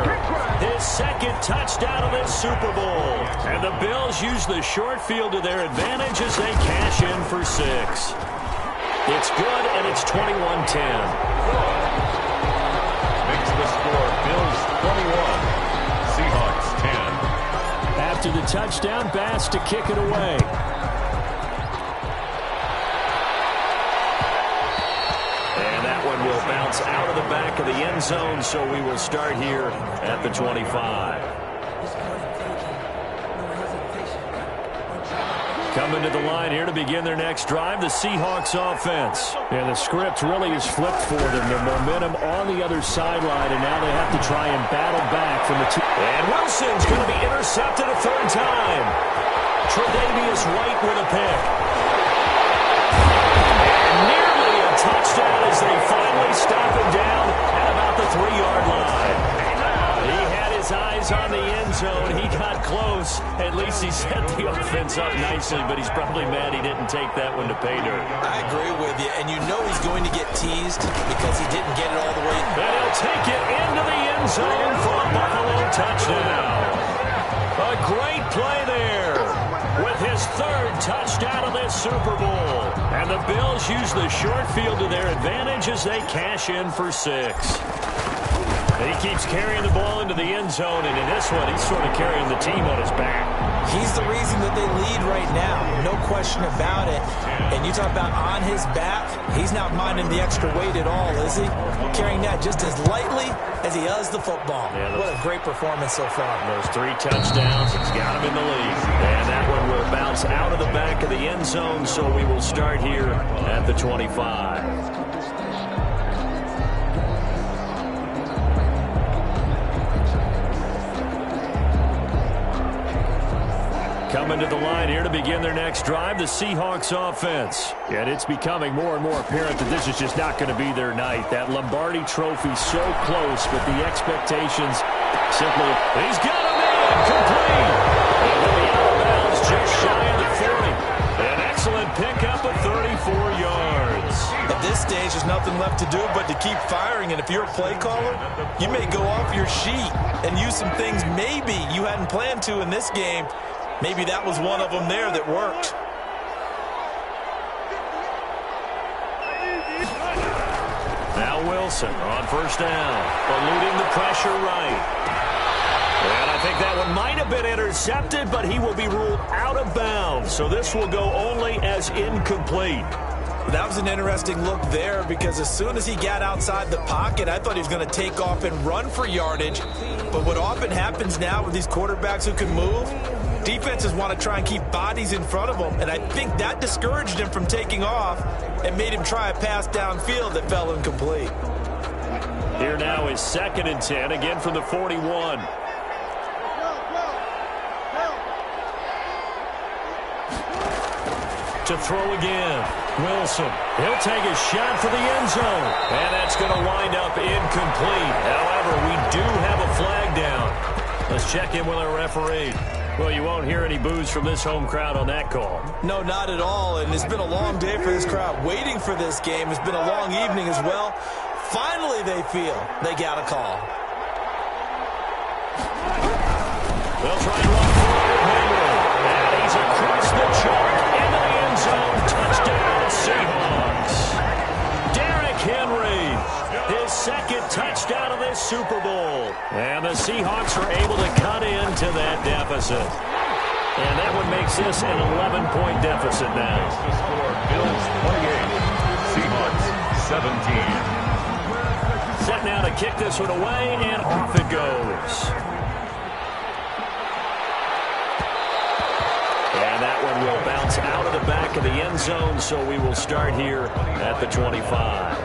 His 2nd touchdown of this Super Bowl. And the Bills use the short field to their advantage as they cash in for 6. It's good, and it's 21-10. Makes the score Bills 21. Seahawks 10. After the touchdown, Bass to kick it away. And that one will bounce out of the back of the end zone, so we will start here at the 25. Coming to the line here to begin their next drive, the Seahawks offense. And the script really is flipped for them. The momentum on the other sideline, and now they have to try and battle back from the two. And Wilson's going to be intercepted a 3rd time. Tre'Davious White with a pick. And nearly a touchdown as they finally stop him down at about the 3-yard line. He had his eyes chance on the end zone. He got close. At least he set the offense up nicely, but he's probably mad he didn't take that one to pay dirt. I agree with you, and you know he's going to get teased because he didn't get it all the way. And he'll take it into the end zone for a Buffalo touchdown. A great play there with his third touchdown of this Super Bowl. And the Bills use the short field to their advantage as they cash in for 6. He keeps carrying the ball into the end zone, and in this one, he's sort of carrying the team on his back. He's the reason that they lead right now, no question about it. And you talk about on his back, he's not minding the extra weight at all, is he? Carrying that just as lightly as he does the football. Yeah, what a great performance so far. Those 3 touchdowns, he's got him in the lead. And that one will bounce out of the back of the end zone, so we will start here at the 25. Coming to the line here to begin their next drive, the Seahawks offense. And it's becoming more and more apparent that this is just not going to be their night. That Lombardi trophy so close, but the expectations simply... He's got him in! Complete! And he'll be out of bounds just shy of the 40. An excellent pickup of 34 yards. At this stage, there's nothing left to do but to keep firing. And if you're a play caller, you may go off your sheet and use some things maybe you hadn't planned to in this game. Maybe that was one of them there that worked. Now Wilson on first down, eluding the pressure right. And I think that one might have been intercepted, but he will be ruled out of bounds. So this will go only as incomplete. That was an interesting look there because as soon as he got outside the pocket, I thought he was going to take off and run for yardage. But what often happens now with these quarterbacks who can move, defenses want to try and keep bodies in front of them, and I think that discouraged him from taking off and made him try a pass downfield that fell incomplete. Here now is 2nd and 10, again from the 41. To throw again, Wilson. He'll take a shot for the end zone, and that's going to wind up incomplete. However, we do have a flag down. Let's check in with our referee. Well, you won't hear any boos from this home crowd on that call. No, not at all, and it's been a long day for this crowd waiting for this game. It's been a long evening as well. Finally, they feel they got a call. They'll try and run forward, Henry. And he's across the chalk into the end zone. Touchdown, Seahawks. Derrick Henry, his 2nd touchdown of this Super Bowl. And the Seahawks are able to cut into that deficit. And that one makes this an 11-point deficit now. The score, Bills 28, Seahawks 17. Set now to kick this one away, and off it goes. And that one will bounce out of the back of the end zone, so we will start here at the 25.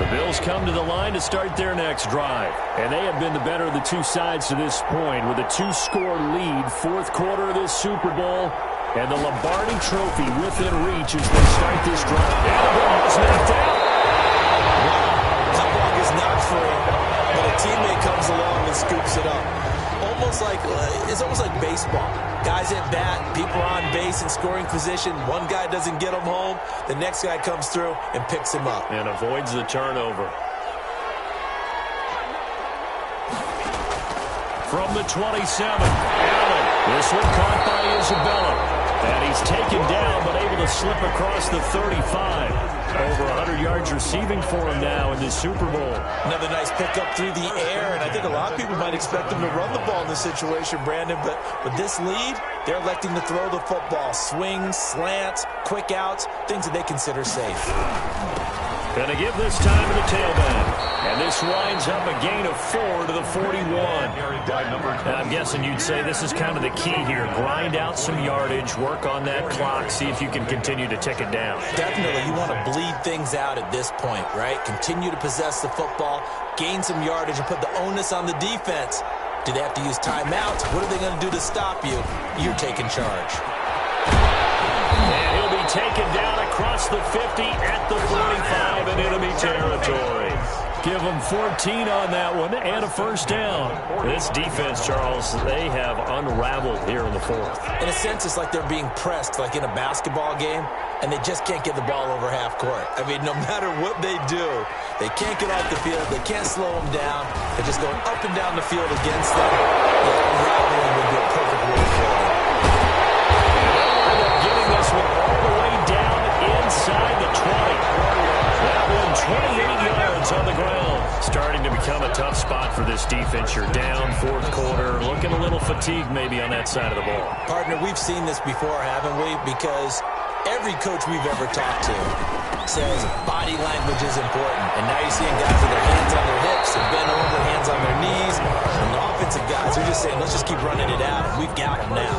Bills come to the line to start their next drive. And they have been the better of the two sides to this point with a 2-score lead, 4th quarter of this Super Bowl. And the Lombardi trophy within reach as they start this drive. And the ball is knocked out. That ball is not free, but a teammate comes along and scoops it up. It's almost like baseball. Guys at bat, people on base in scoring position. One guy doesn't get him home. The next guy comes through and picks him up. And avoids the turnover. From the 27, Allen. This one caught by Isabella. And he's taken down, but able to slip across the 35. Over 100 yards receiving for him now in this Super Bowl. Another nice pickup through the air, and I think a lot of people might expect him to run the ball in this situation, Brandon, but with this lead, they're electing to throw the football. Swings, slants, quick outs, things that they consider safe. Gonna give this time to the tailback. And this winds up a gain of 4 to the 41. I'm guessing you'd say this is kind of the key here. Grind out some yardage, work on that clock, see if you can continue to tick it down. Definitely. You want to bleed things out at this point, right? Continue to possess the football, gain some yardage, and put the onus on the defense. Do they have to use timeouts? What are they going to do to stop you? You're taking charge. And he'll be taken down across the 50 at the Give them 14 on that one and a first down. This defense, Charles, they have unraveled here in the fourth. In a sense, it's like they're being pressed like in a basketball game, and they just can't get the ball over half court. I mean, no matter what they do, they can't get off the field. They can't slow them down. They're just going up and down the field against them. Unraveling would be a perfect word for them. Getting this one all the way down inside the 20. That one 28 yards on the ground. Starting to become a tough spot for this defense. You're down fourth quarter, looking a little fatigued maybe on that side of the ball. Partner, we've seen this before, haven't we? Because every coach we've ever talked to says body language is important. And now you're seeing guys with their hands on their hips and bent over, hands on their knees. And the offensive guys are just saying, let's just keep running it out. And we've got them now.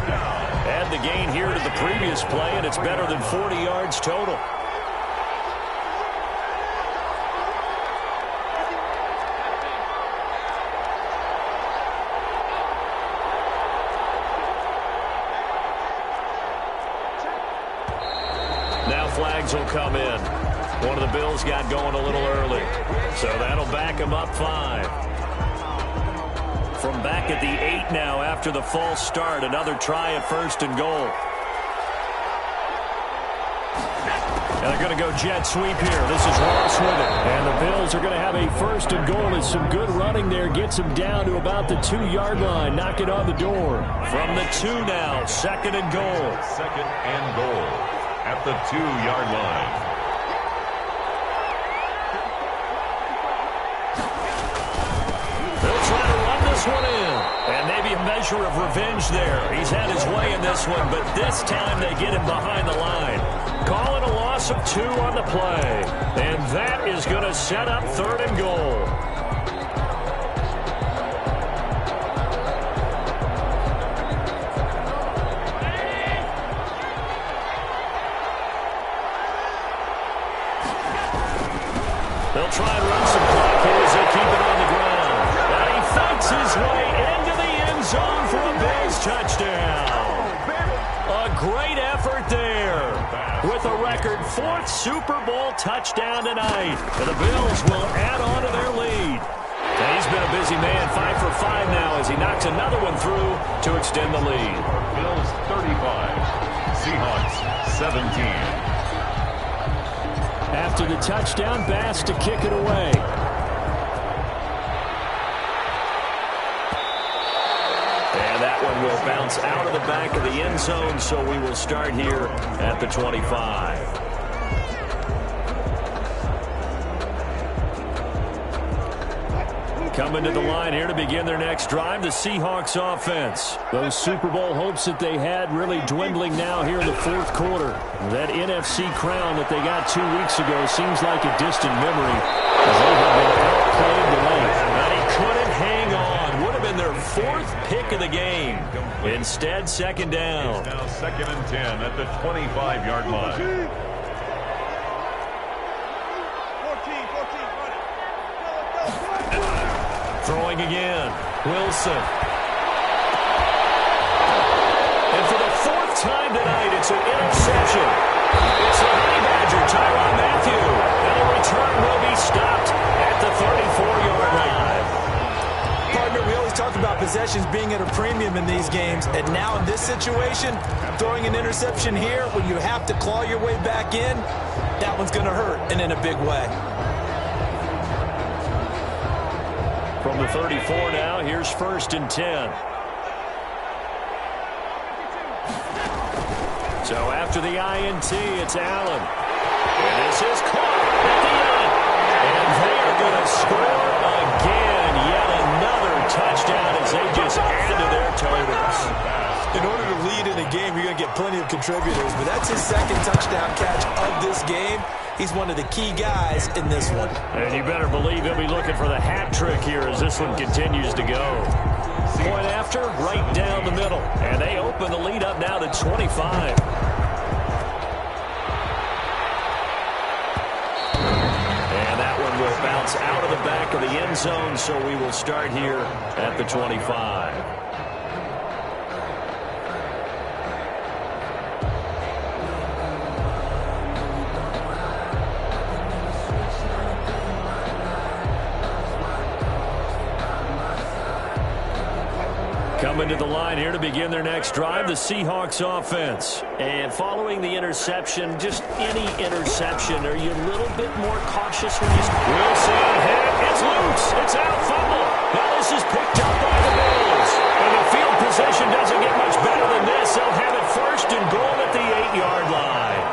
Add the gain here to the previous play, and it's better than 40 yards total. Flags will come in. One of the Bills got going a little early, so that'll back them up 5. From back at the 8 now after the false start, another try at first and goal. And they're going to go jet sweep here. This is Ross with it. And the Bills are going to have a first and goal as some good running there gets them down to about the 2-yard line. Knock it on the door. From the 2 now, second and goal. Second and goal at the 2-yard line. They'll try to run this one in. And maybe a measure of revenge there. He's had his way in this one, but this time they get him behind the line. Calling a loss of 2 on the play. And that is going to set up third and goal. They'll try and run some clock here as they keep it on the ground. And he fights his way into the end zone for a Bills touchdown. A great effort there with a record 4th Super Bowl touchdown tonight. And the Bills will add on to their lead. And he's been a busy man, 5 for 5 now as he knocks another one through to extend the lead. Bills 35, Seahawks 17. After the touchdown, Bass to kick it away. And that one will bounce out of the back of the end zone, so we will start here at the 25. Coming to the line here to begin their next drive, the Seahawks offense. Those Super Bowl hopes that they had really dwindling now here in the fourth quarter. That NFC crown that they got 2 weeks ago seems like a distant memory as they have been outplayed tonight. And he couldn't hang on. Would have been their 4th pick of the game. Instead, second down. It's now second and 10 at the 25-yard line. Throwing again, Wilson. And for the 4th time tonight, it's an interception. It's the Honey Badger, Tyrann Mathieu. And the return will be stopped at the 34-yard line. Partner, we always talk about possessions being at a premium in these games. And now in this situation, throwing an interception here when you have to claw your way back in, that one's going to hurt, and in a big way. From the 34 now, here's first and 10. So after the INT, it's Allen. And this is caught at the end. And they are going to score again. Yet another touchdown as they just add to their totals. In order to lead in a game, you're going to get plenty of contributors. But that's his second touchdown catch of this game. He's one of the key guys in this one. And you better believe he'll be looking for the hat trick here as this one continues to go. Point after, right down the middle. And they open the lead up now to 25. And that one will bounce out of the back of the end zone, so we will start here at the 25. Coming to the line here to begin their next drive, the Seahawks offense. And following the interception, just any interception, are you a little bit more cautious when you... Wilson hit. It's loose. It's out. Fumble. Now this is picked up by the Bills. And the field position doesn't get much better than this. They'll have it first and goal at the 8-yard line.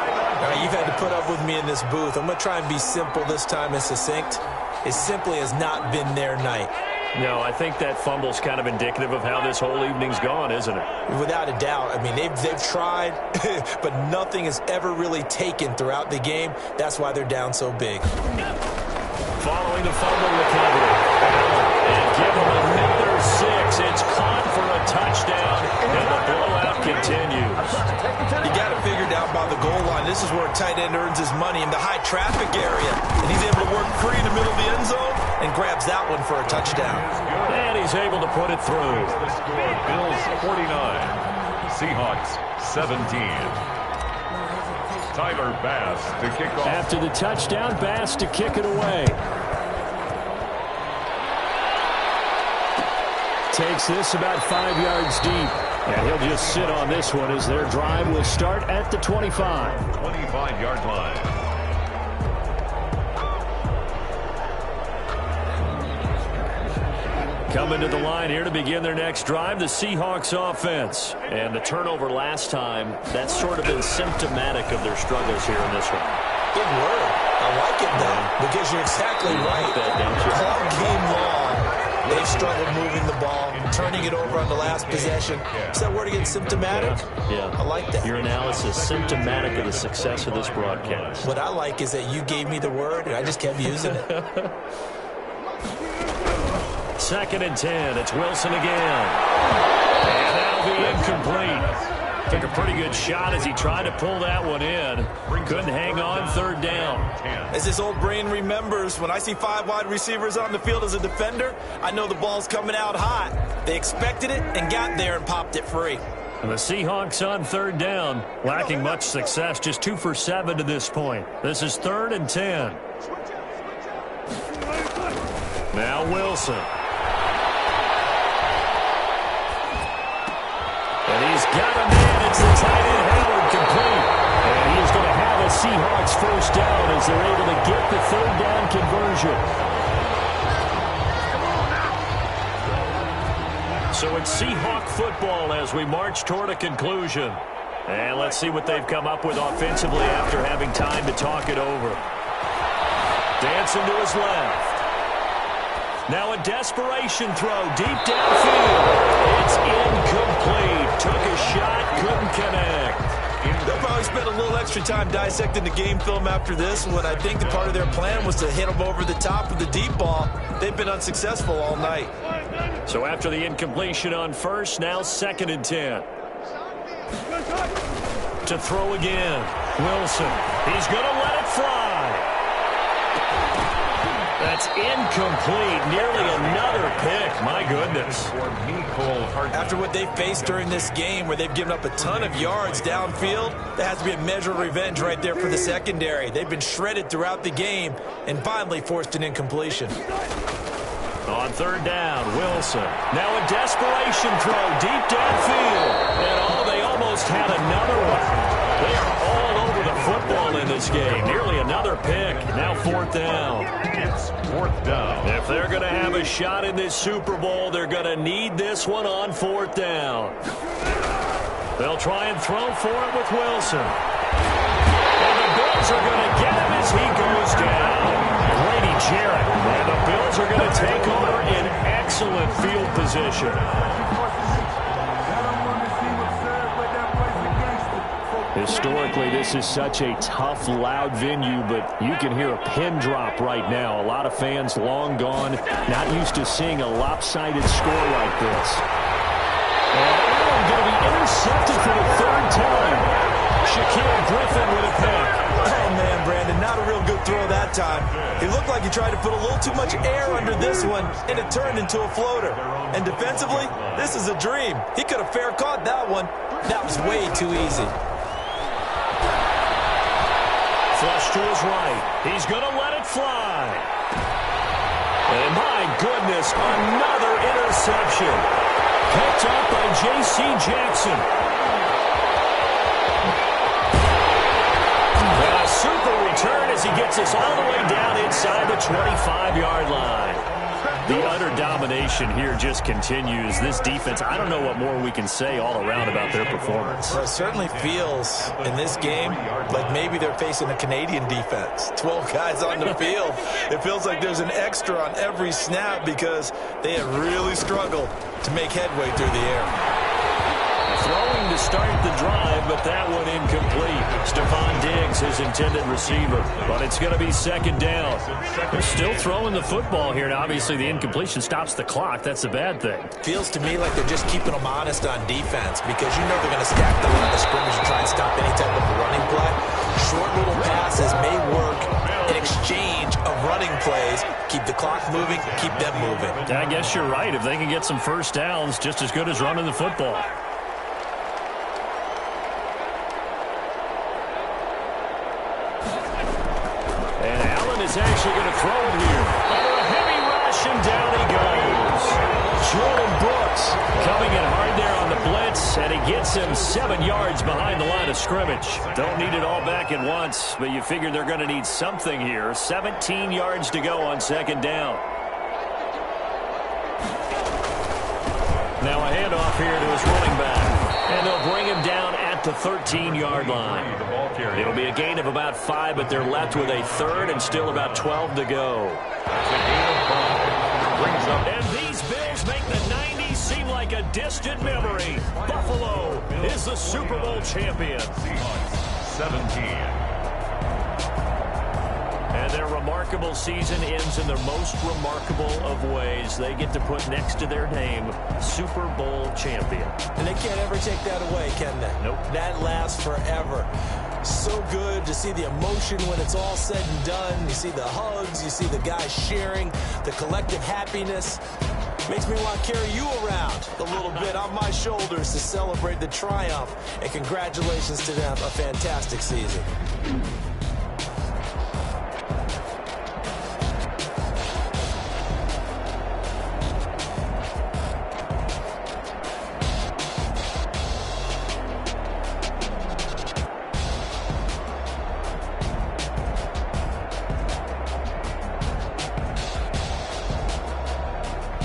All right, you've had to put up with me in this booth. I'm going to try and be simple this time and succinct. It simply has not been their night. No, I think that fumble's kind of indicative of how this whole evening's gone, isn't it? Without a doubt. I mean, they've tried, but nothing has ever really taken throughout the game. That's why they're down so big. Following the fumble recovery. And give them another 6. It's caught for a touchdown, and the blowout continues. You got to figure down by the goal line. This is where a tight end earns his money in the high traffic area. And he's able to work free in the middle of the end zone and grabs that one for a touchdown. And he's able to put it through. The score, Bills 49, Seahawks 17. Tyler Bass to kick off. After the touchdown, Bass to kick it away. Takes this about 5 yards deep. And he'll just sit on this one as their drive will start at the 25. 25-yard line. Coming to the line here to begin their next drive, the Seahawks offense. And the turnover last time, that's sort of been symptomatic of their struggles here in this one. Good word. I like it, though, because you're exactly right. All game long, they've struggled moving the ball, turning it over on the last possession. Is that word again, symptomatic? Yeah. I like that. Your analysis, symptomatic of the success of this broadcast. What I like is that you gave me the word, and I just kept using it. 2nd and 10. It's Wilson again. And that'll be incomplete. Took a pretty good shot as he tried to pull that one in. Couldn't hang on 3rd down. As this old brain remembers, when I see 5 wide receivers on the field as a defender, I know the ball's coming out hot. They expected it and got there and popped it free. And the Seahawks on 3rd down, lacking much success, just 2 for 7 to this point. This is 3rd and 10. Now Wilson. And he's got a man. It's the tight end, Howard, complete. And he is going to have a Seahawks 1st down as they're able to get the 3rd down conversion. So it's Seahawk football as we march toward a conclusion. And let's see what they've come up with offensively after having time to talk it over. Dancing to his left. Now a desperation throw deep downfield. It's incomplete. Took a shot, couldn't connect. They'll probably spend a little extra time dissecting the game film after this one. I think the part of their plan was to hit them over the top with the deep ball. They've been unsuccessful all night. So after the incompletion on 1st, now 2nd and 10. To throw again. Wilson. He's going to let it fly. That's incomplete. Nearly another pick. My goodness. After what they've faced during this game where they've given up a ton of yards downfield, there has to be a measure of revenge right there for the secondary. They've been shredded throughout the game and finally forced an incompletion. On 3rd down, Wilson. Now a desperation throw deep downfield. And they almost had another one. They are all over the football in this game. Nearly another pick. Now 4th down. It's 4th down. If they're going to have a shot in this Super Bowl, they're going to need this one on 4th down. They'll try and throw for it with Wilson. And the Bills are going to get him as he goes down. Grady Jarrett. And the Bills are going to take over in excellent field position. Historically, this is such a tough, loud venue, but you can hear a pin drop right now. A lot of fans long gone, not used to seeing a lopsided score like this. And Allen going to be intercepted for the 3rd time. Shaquille Griffin with a pick. Oh, man, Brandon, not a real good throw that time. He looked like he tried to put a little too much air under this one, and it turned into a floater. And defensively, this is a dream. He could have fair caught that one. That was way too easy. Flush to his right. He's going to let it fly. And my goodness, another interception. Picked up by J.C. Jackson. A super return as he gets us all the way down inside the 25-yard line. The utter domination here just continues. This defense, I don't know what more we can say all around about their performance. Well, it certainly feels in this game like maybe they're facing a Canadian defense. 12 guys on the field. It feels like there's an extra on every snap because they have really struggled to make headway through the air. Throwing to start the drive, but that one incomplete. Stephon Diggs, his intended receiver. But it's going to be second down. They're still throwing the football here, and obviously the incompletion stops the clock. That's a bad thing. Feels to me like they're just keeping them honest on defense because you know they're going to stack the line of scrimmage and try and stop any type of running play. Short little passes may work in exchange of running plays. Keep the clock moving, keep them moving. I guess you're right. If they can get some first downs, just as good as running the football. Is actually going to throw it here. Under a heavy rush, and down he goes. Jordan Brooks coming in hard there on the blitz, and he gets him 7 yards behind the line of scrimmage. Don't need it all back at once, but you figure they're going to need something here. 17 yards to go on second down. Now a handoff here to his running back, and they'll bring him down at the 13-yard line. It'll be a gain of about 5, but they're left with a third and still about 12 to go. And these Bills make the 90s seem like a distant memory. Buffalo is the Super Bowl champion. 17. And their remarkable season ends in the most remarkable of ways. They get to put next to their name, Super Bowl champion. And they can't ever take that away, can they? Nope. That lasts forever. So good to see the emotion when it's all said and done. You see the hugs, you see the guys sharing, the collective happiness. Makes me want to carry you around a little bit on my shoulders to celebrate the triumph. And congratulations to them, a fantastic season.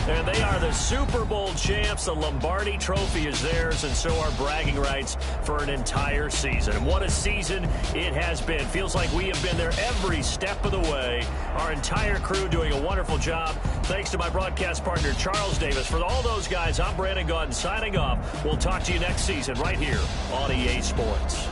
And they are the Super Bowl champs. The Lombardi Trophy is theirs, and so are bragging rights for an entire season. And what a season it has been. Feels like we have been there every step of the way. Our entire crew doing a wonderful job. Thanks to my broadcast partner, Charles Davis. For all those guys, I'm Brandon Gaudin signing off. We'll talk to you next season right here on EA Sports.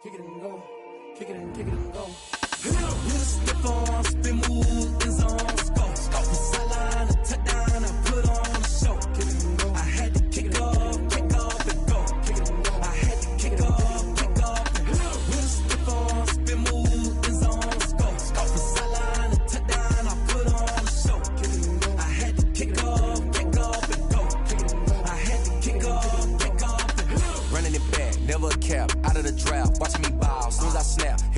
Kick it and go. Kick it and go. Hit up, hit a step on, spin move, is on, scope. Sideline, a touchdown, I put on a show. Kick it and go. I had to kick off and go. Kick it and go. I had to kick off and go. Hit up, hit a step on, spin move, is on,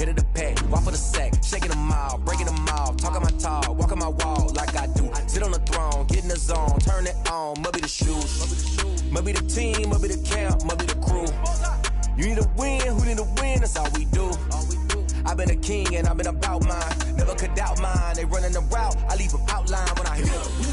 hit of the pack, walk for the sack, shaking them out, breaking them off, talking my talk, walking my wall like I do. Sit on the throne, get in the zone, turn it on, maybe the shoes, maybe the team, maybe the